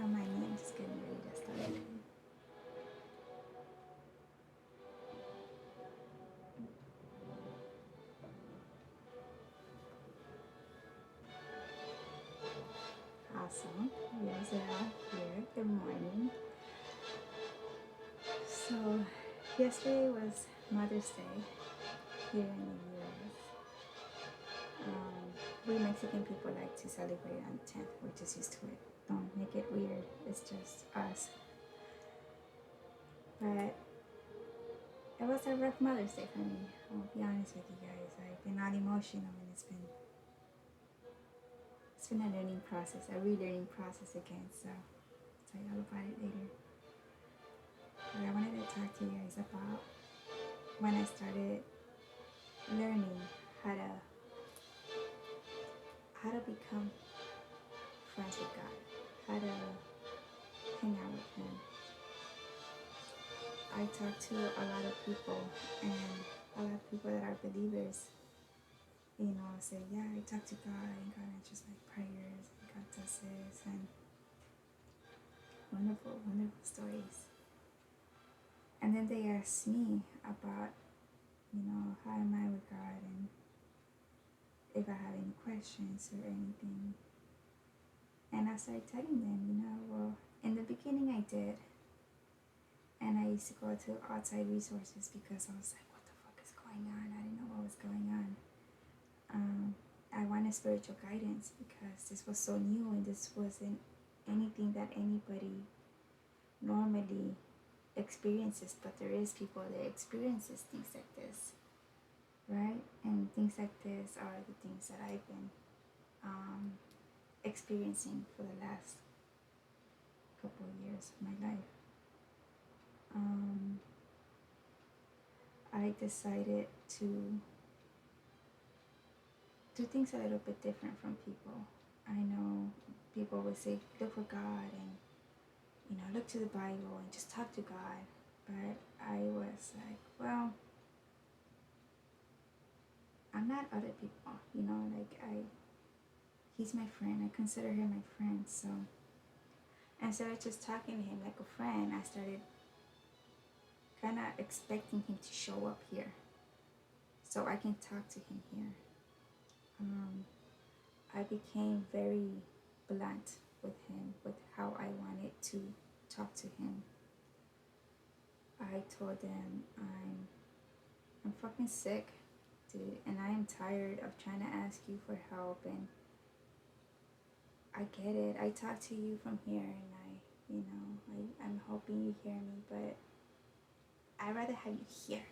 Don't mind me, I'm just getting ready to start. Awesome. Yes, here. Good morning. So, yesterday was Mother's Day here in the US. We Mexican people like to celebrate on the 10th. We're just used to it. Don't make it weird. It's just us. But it was a rough Mother's Day for me. I'll be honest with you guys. I've been all emotional, and it's been a learning process, a relearning process again. So I'll tell you all about it later. But I wanted to talk to you guys about when I started learning how to become friends with God, how to hang out with Him. I talk to a lot of people, and a lot of people that are believers, say, yeah, I talk to God, and God answers my prayers, and God does this, and wonderful, wonderful stories. And then they ask me about, how am I with God, and if I have any questions or anything. And I started telling them, well, in the beginning I did. And I used to go to outside resources because I was like, what the fuck is going on? I didn't know what was going on. I wanted spiritual guidance because this was so new and this wasn't anything that anybody normally experiences, but there is people that experiences things like this, right? And things like this are the things that I've been experiencing for the last couple of years of my life. I decided to do things a little bit different from people. I know people would say, look for God and, look to the Bible and just talk to God. But I was like, well, I'm not other people, he's my friend. I consider him my friend. So instead of just talking to him like a friend, I started kind of expecting him to show up here so I can talk to him here. I became very blunt with him, with how I wanted to talk to him. I told him I'm fucking sick, dude, and I am tired of trying to ask you for help, and I get it. I talk to you from here, and I'm hoping you hear me, but I'd rather have you here.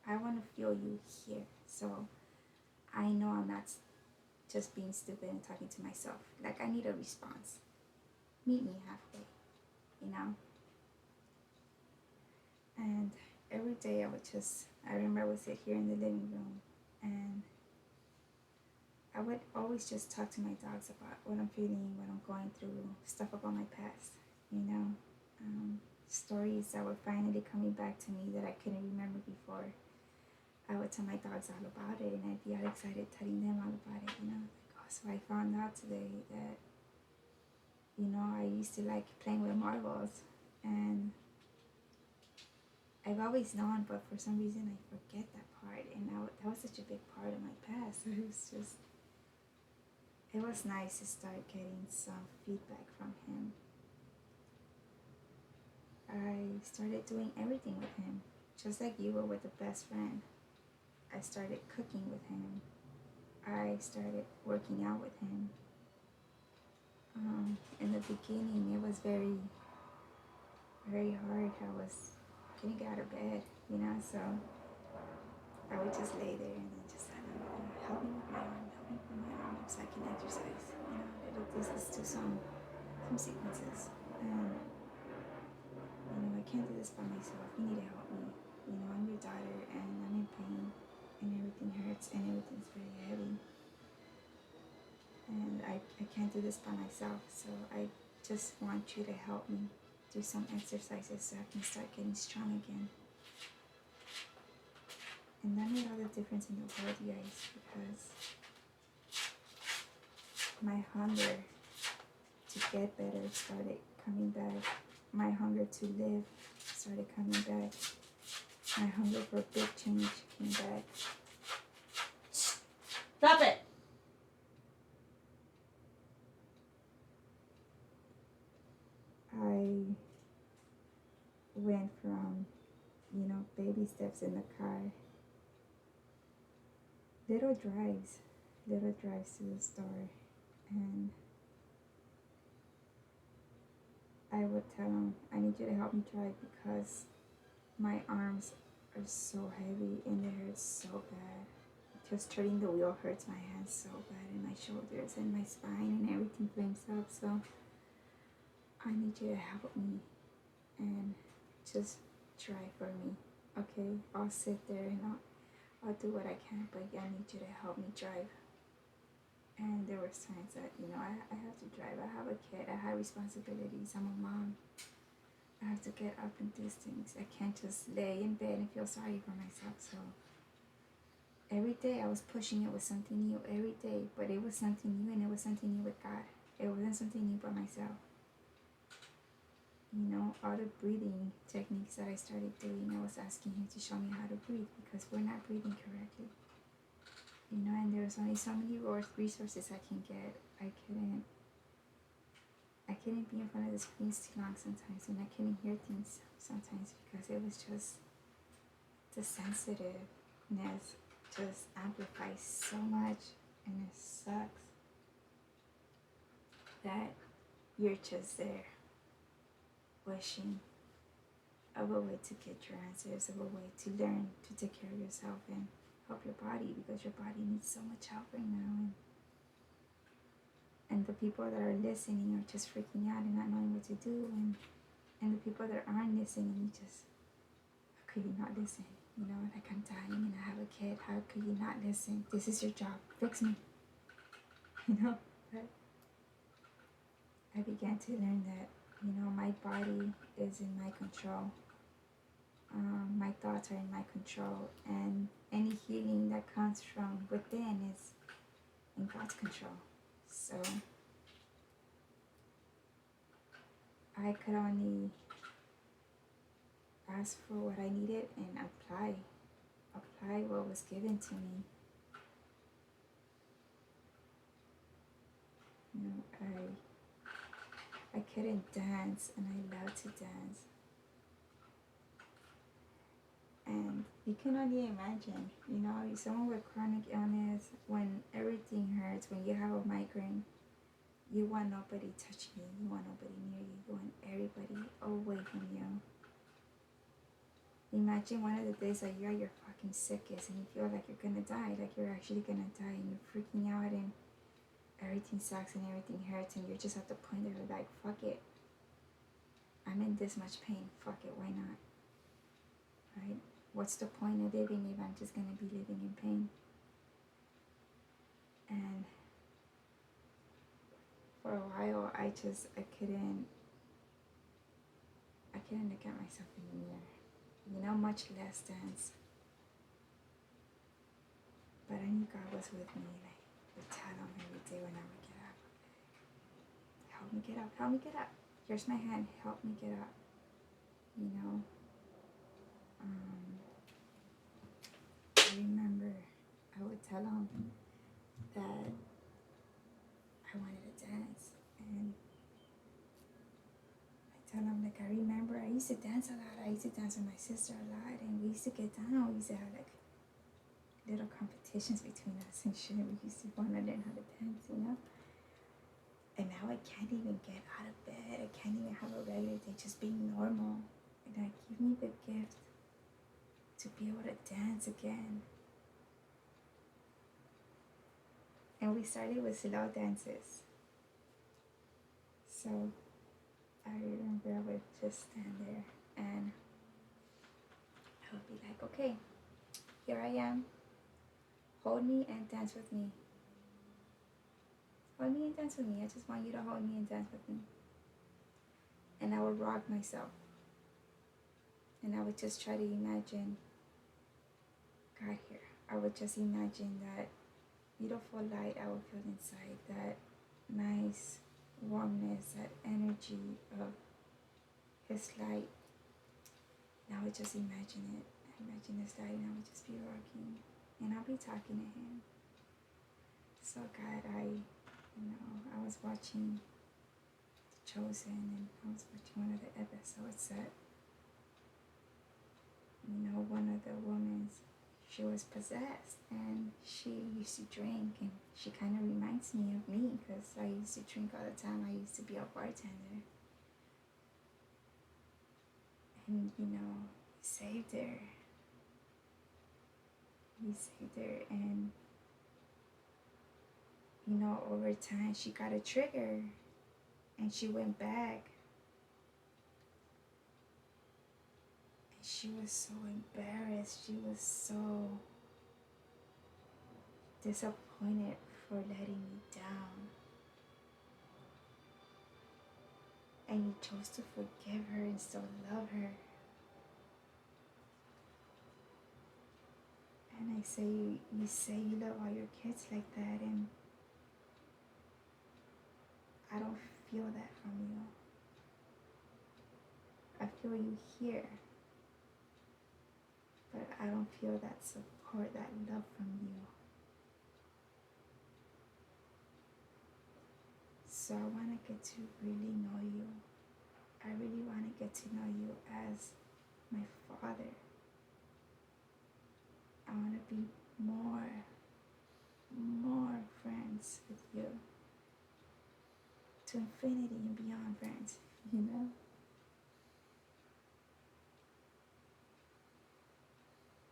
I want to feel you here. So I know I'm not just being stupid and talking to myself. Like, I need a response. Meet me halfway, And every day I remember I would sit here in the living room and I would always just talk to my dogs about what I'm feeling, what I'm going through, stuff about my past, stories that were finally coming back to me that I couldn't remember before. I would tell my dogs all about it, and I'd be all excited telling them all about it, like, oh, so I found out today that, I used to like playing with marbles, and I've always known, but for some reason I forget that part, and that was such a big part of my past. It was nice to start getting some feedback from him. I started doing everything with him, just like you were with a best friend. I started cooking with him. I started working out with him. In the beginning, it was very, very hard. I was couldn't get out of bed, so I would just lay there and then just help me with my arm, so I can exercise. Let's do some sequences. And I can't do this by myself. You need to help me. I'm your daughter and I'm in pain and everything hurts and everything's very heavy. And I can't do this by myself, so I just want you to help me do some exercises so I can start getting strong again. And that made all the difference in the world, you guys, because my hunger to to get better started coming back. My hunger to live started coming back. My hunger for big change came back. Stop it! I went from, baby steps in the car, little drives to the store, and I would tell him, I need you to help me drive because my arms are so heavy and it hurts so bad. Just turning the wheel hurts my hands so bad, and my shoulders and my spine and everything flames up. So I need you to help me and just drive for me. Okay, I'll sit there and I'll do what I can, but I need you to help me drive. And there were times that, I have to drive. I have a kid. I have responsibilities. I'm a mom. I have to get up and do things. I can't just lay in bed and feel sorry for myself. So every day I was pushing it with something new every day, but it was something new, and it was something new with God. It wasn't something new by myself. All the breathing techniques that I started doing, I was asking him to show me how to breathe because we're not breathing correctly. And there's only so many resources I can get. I couldn't be in front of the screens too long sometimes, and I couldn't hear things sometimes because it was just the sensitiveness just amplifies so much, and it sucks that you're just there wishing of a way to get your answers, of a way to learn to take care of yourself and help your body, because your body needs so much help right now. And the people that are listening are just freaking out and not knowing what to do, and the people that aren't listening, you just, how could you not listen? Like, I'm dying and I have a kid, how could you not listen? This is your job, fix me. But I began to learn that, my body is in my control. My thoughts are in my control, and any healing that comes from within is in God's control. So I could only ask for what I needed and apply what was given to me. I couldn't dance, and I love to dance. And you can only imagine, someone with chronic illness, when everything hurts, when you have a migraine, you want nobody touching you, you want nobody near you, you want everybody away from you. Imagine one of the days that you're at your fucking sickest and you feel like you're gonna die, like you're actually gonna die, and you're freaking out and everything sucks and everything hurts, and you're just at the point that you're like, fuck it. I'm in this much pain, fuck it, why not? Right? What's the point of living if I'm just gonna be living in pain? And for a while, I couldn't look at myself in the mirror, much less dance. But I knew God was with me, and I would tell him every day when I would get up, help me get up, help me get up. Here's my hand, help me get up. I remember I would tell him that I wanted to dance, and I tell him, like, I remember I used to dance a lot. I used to dance with my sister a lot, and we used to get down. We used to have like little competitions between us and shit. We used to want to learn how to dance, And now I can't even get out of bed. I can't even have a regular day just being normal. And God, give me the gift to be able to dance again. And we started with slow dances. So I remember I would just stand there and I would be like, okay, here I am. Hold me and dance with me. Hold me and dance with me. I just want you to hold me and dance with me. And I would rock myself. And I would just try to imagine God here. I would just imagine that beautiful light I would feel inside, that nice, warmness, that energy of his light. And I would just imagine it. Imagine his light, and I would just be rocking. And I'll be talking to him. So God, I was watching The Chosen, and I was watching one of the episodes that, one of the women, she was possessed, and she used to drink, and she kind of reminds me of me, because I used to drink all the time. I used to be a bartender, and he saved her. He saved her, and over time she got a trigger, and she went back. She was so embarrassed. She was so disappointed for letting me down. And you chose to forgive her and still love her. And I say, you say you love all your kids like that, and I don't feel that from you. I feel you here, but I don't feel that support, that love from you. So I want to get to really know you. I really want to get to know you as my Father. I want to be more friends with you. To infinity and beyond friends,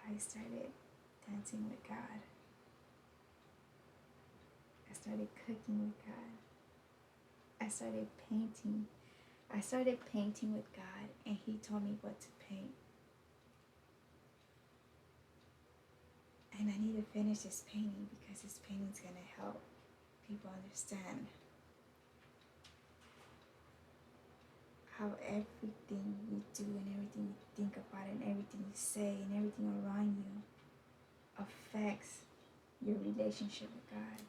I started dancing with God. I started cooking with God. I started painting. I started painting with God, and He told me what to paint. And I need to finish this painting, because this painting is going to help people understand how everything you do and everything you think about and everything you say and everything around you affects your relationship with God.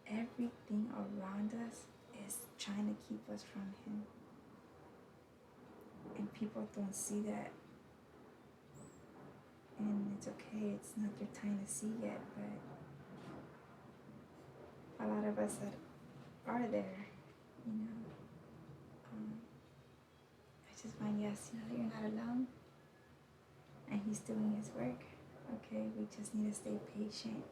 Everything around us is trying to keep us from Him. And people don't see that. And it's okay, it's not your time to see yet, but a lot of us that are there, I just want yes, you're not alone, and He's doing His work. Okay, we just need to stay patient,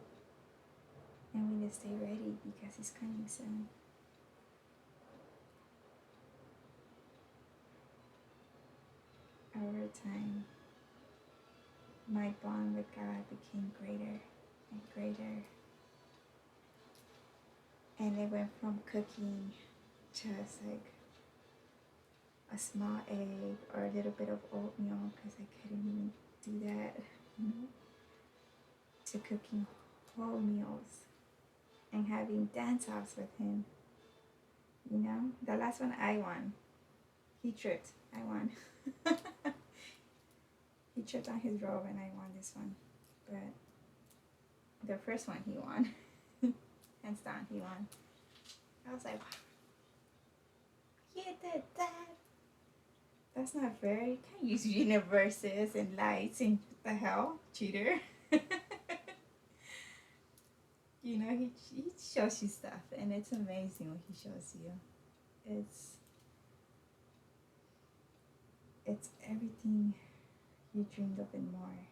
and we need to stay ready, because He's coming soon. Over time, my bond with God became greater and greater, and it went from cooking just like a small egg or a little bit of oatmeal, because I couldn't even do that, to cooking whole meals and having dance-offs with Him. The last one I won. He tripped. I won. He tripped on his robe, and I won this one. But the first one he won. Hands down, he won. I was like, wow, you did that. That's not fair. You can't use universes and lights and what the hell, cheater. He shows you stuff, and it's amazing what He shows you. It's everything you dreamed of and more.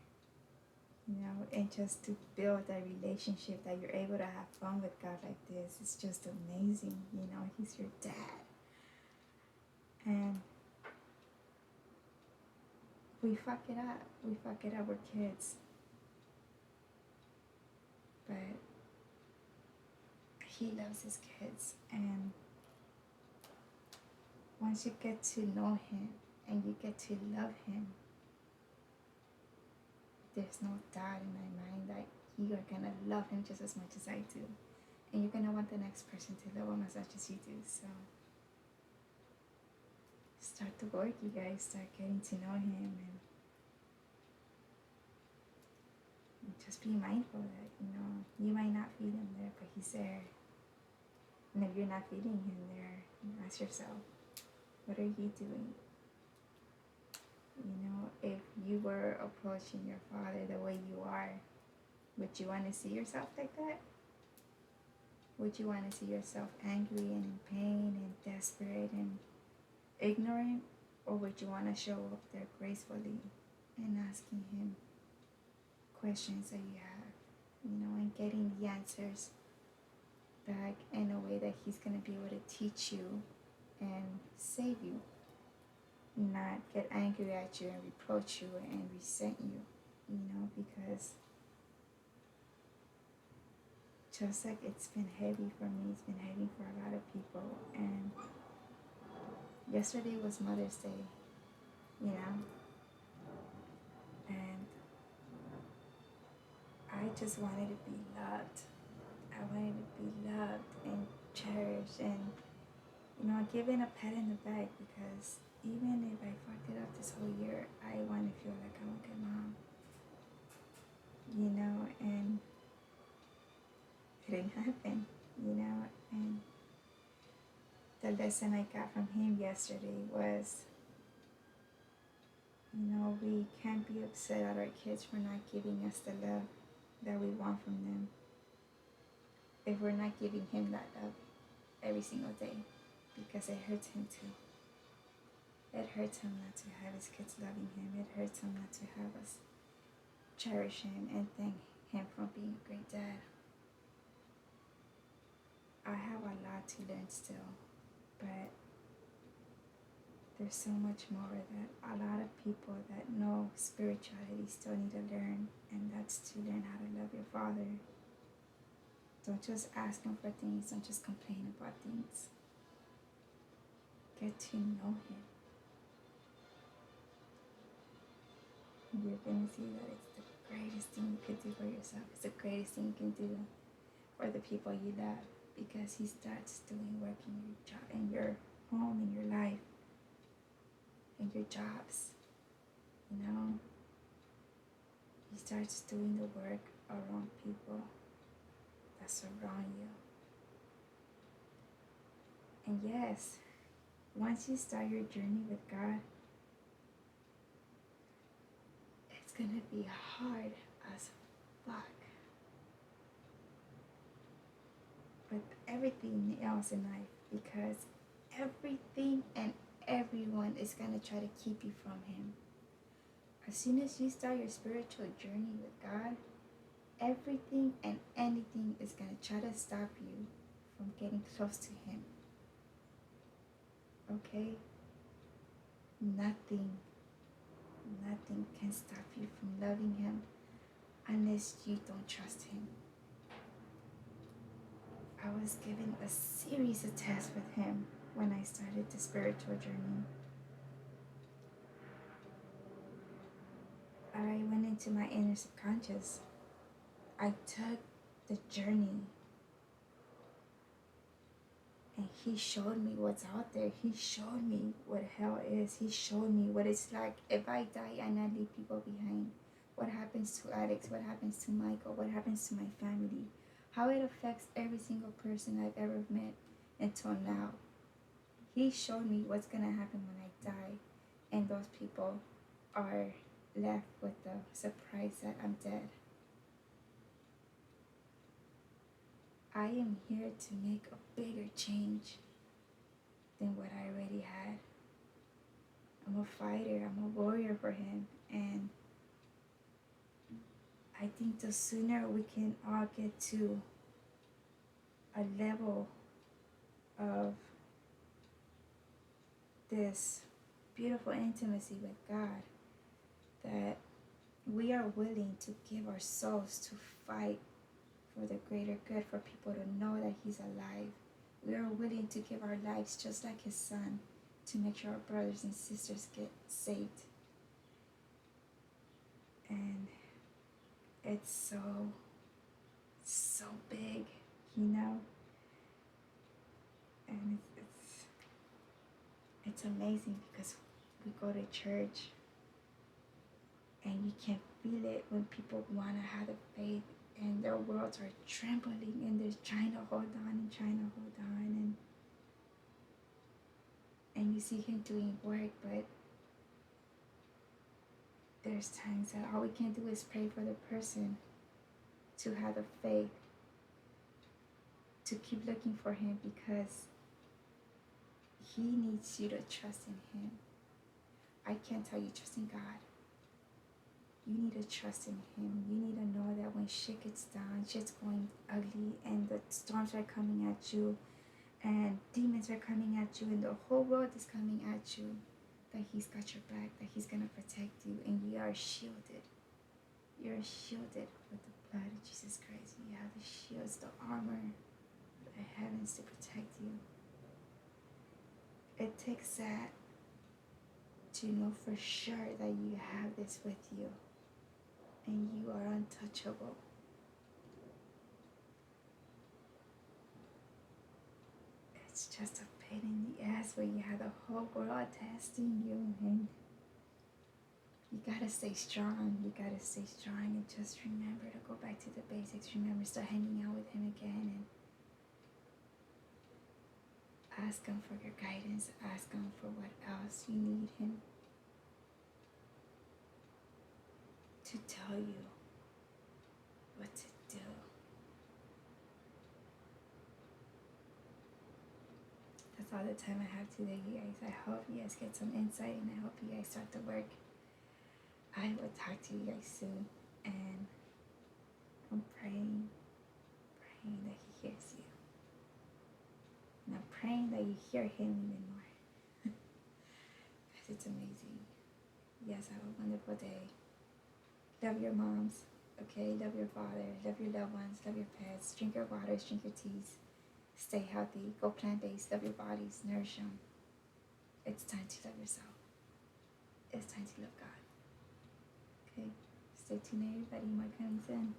And just to build that relationship, that you're able to have fun with God like this, it's just amazing. He's your dad. And we fuck it up. We're kids. But He loves His kids. And once you get to know Him and you get to love Him, there's no doubt in my mind that you are going to love Him just as much as I do. And you're going to want the next person to love Him as much as you do. So start the work, you guys. Start getting to know Him, and just be mindful that, you might not feed Him there, but He's there. And if you're not feeding him there, ask yourself, what are you doing? If you were approaching your father the way you are, would you want to see yourself like that? Would you want to see yourself angry and in pain and desperate and ignorant? Or would you want to show up there gracefully and asking him questions that you have, and getting the answers back in a way that he's going to be able to teach you and save you, not get angry at you and reproach you and resent you, because just like it's been heavy for me, it's been heavy for a lot of people. And yesterday was Mother's Day, and I just wanted to be loved. I wanted to be loved and cherished and, given a pat in the back, because even if I fucked it up this whole year, I want to feel like I'm a good mom, and it didn't happen, and the lesson I got from him yesterday was, we can't be upset at our kids for not giving us the love that we want from them if we're not giving him that love every single day, because it hurts him too. It hurts him not to have his kids loving him. It hurts him not to have us cherish him and thank him for being a great dad. I have a lot to learn still, but there's so much more that a lot of people that know spirituality still need to learn, and that's to learn how to love your father. Don't just ask him for things, don't just complain about things. Get to know him. You're going to see that it's the greatest thing you could do for yourself. It's the greatest thing you can do for the people you love, because he starts doing work in your job, in your home, in your life, in your jobs. He starts doing the work around people that surround you. And yes, once you start your journey with God, it's gonna be hard as fuck. But everything else in life, because everything and everyone is gonna try to keep you from him. As soon as you start your spiritual journey with God, everything and anything is going to try to stop you from getting close to him. Okay? Nothing can stop you from loving him unless you don't trust him. I was given a series of tests with him when I started the spiritual journey. I went into my inner subconscious. I took the journey, and he showed me what's out there. He showed me what hell is. He showed me what it's like if I die and I leave people behind. What happens to Alex? What happens to Michael? What happens to my family? How it affects every single person I've ever met until now. He showed me what's going to happen when I die, and those people are left with the surprise that I'm dead. I am here to make a bigger change than what I already had. I'm a fighter, I'm a warrior for him, and I think the sooner we can all get to a level of this beautiful intimacy with God, that we are willing to give our souls to fight for the greater good, for people to know that he's alive. We are willing to give our lives just like his son to make sure our brothers and sisters get saved. And it's so big, and it's amazing, because we go to church and you can feel it when people want to have the faith and their worlds are trembling, and they're trying to hold on and trying to hold on, and you see him doing work, but there's times that all we can do is pray for the person to have the faith to keep looking for him, because he needs you to trust in him. I can't tell you trust in God. You need to trust in him. You need to know that when shit gets down, shit's going ugly, and the storms are coming at you, and demons are coming at you, and the whole world is coming at you, that he's got your back, that he's going to protect you, and you are shielded. You're shielded with the blood of Jesus Christ. You have the shields, the armor of the heavens to protect you. It takes that to know for sure that you have this with you, and you are untouchable. It's just a pain in the ass where you have the whole world testing you, and you gotta stay strong. You gotta stay strong, and just remember to go back to the basics. Remember, start hanging out with him again, and ask him for your guidance. Ask him for what else you need him to tell you what to do. That's all the time I have today, you guys. I hope you guys get some insight, and I hope you guys start to work. I will talk to you guys soon, and I'm praying that he hears you. And I'm praying that you hear him even more. Because it's amazing. Yes, have a wonderful day. Love your moms, okay? Love your father, love your loved ones, love your pets. Drink your waters, drink your teas. Stay healthy. Go plant-based. Love your bodies. Nourish them. It's time to love yourself. It's time to love God. Okay? Stay tuned, everybody. More coming soon.